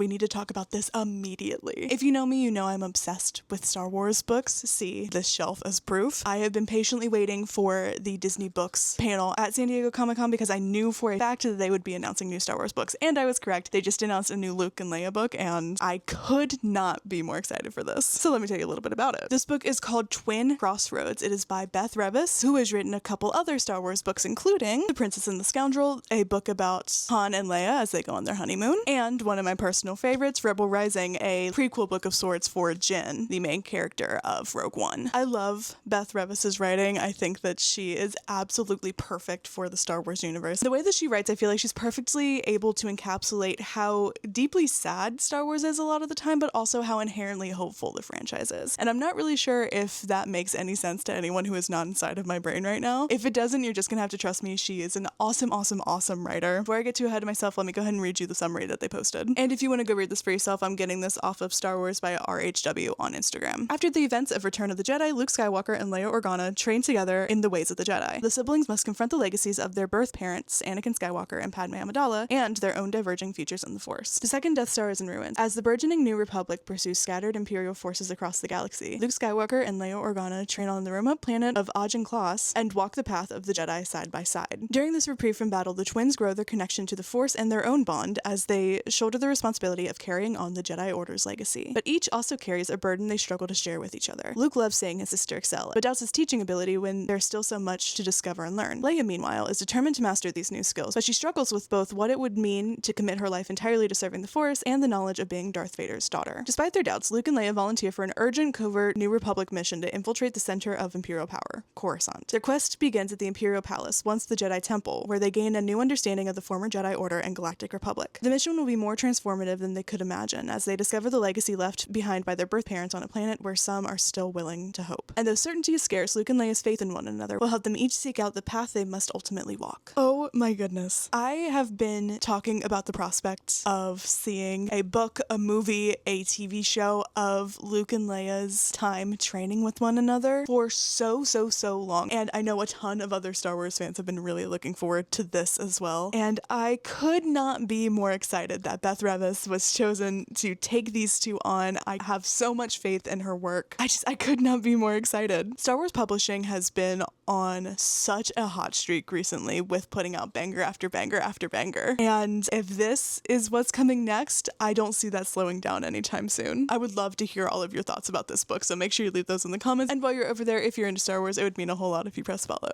We need to talk about this immediately. If you know me, you know I'm obsessed with Star Wars books. See this shelf as proof. I have been patiently waiting for the Disney Books panel at San Diego Comic-Con because I knew for a fact that they would be announcing new Star Wars books, and I was correct. They just announced a new Luke and Leia book, and I could not be more excited for this. So let me tell you a little bit about it. This book is called Twin Crossroads. It is by Beth Revis, who has written a couple other Star Wars books, including The Princess and the Scoundrel, a book about Han and Leia as they go on their honeymoon, and one of my personal favorites, Rebel Rising, a prequel book of sorts for Jyn, the main character of Rogue One. I love Beth Revis's writing. I think that she is absolutely perfect for the Star Wars universe. The way that she writes, I feel like she's perfectly able to encapsulate how deeply sad Star Wars is a lot of the time, but also how inherently hopeful the franchise is. And I'm not really sure if that makes any sense to anyone who is not inside of my brain right now. If it doesn't, you're just gonna have to trust me. She is an awesome, awesome, awesome writer. Before I get too ahead of myself, let me go ahead and read you the summary that they posted. And if you want to go read this for yourself, I'm getting this off of Star Wars by RHW on Instagram. After the events of Return of the Jedi, Luke Skywalker and Leia Organa train together in the ways of the Jedi. The siblings must confront the legacies of their birth parents, Anakin Skywalker and Padme Amidala, and their own diverging futures in the Force. The second Death Star is in ruins. As the burgeoning New Republic pursues scattered Imperial forces across the galaxy, Luke Skywalker and Leia Organa train on the remote planet of Ajin Kloss and walk the path of the Jedi side by side. During this reprieve from battle, the twins grow their connection to the Force and their own bond as they shoulder the responsibility of carrying on the Jedi Order's legacy. But each also carries a burden they struggle to share with each other. Luke loves seeing his sister excel, but doubts his teaching ability when there's still so much to discover and learn. Leia, meanwhile, is determined to master these new skills, but she struggles with both what it would mean to commit her life entirely to serving the Force and the knowledge of being Darth Vader's daughter. Despite their doubts, Luke and Leia volunteer for an urgent, covert New Republic mission to infiltrate the center of Imperial power, Coruscant. Their quest begins at the Imperial Palace, once the Jedi Temple, where they gain a new understanding of the former Jedi Order and Galactic Republic. The mission will be more transformative than they could imagine, as they discover the legacy left behind by their birth parents on a planet where some are still willing to hope. And though certainty is scarce, Luke and Leia's faith in one another will help them each seek out the path they must ultimately walk. Oh my goodness. I have been talking about the prospect of seeing a book, a movie, a TV show of Luke and Leia's time training with one another for so long. And I know a ton of other Star Wars fans have been really looking forward to this as well. And I could not be more excited that Beth Revis was chosen to take these two on. I have so much faith in her work. I could not be more excited. Star Wars Publishing has been on such a hot streak recently with putting out banger after banger after banger. And if this is what's coming next, I don't see that slowing down anytime soon. I would love to hear all of your thoughts about this book, so make sure you leave those in the comments. And while you're over there, if you're into Star Wars, it would mean a whole lot if you press follow.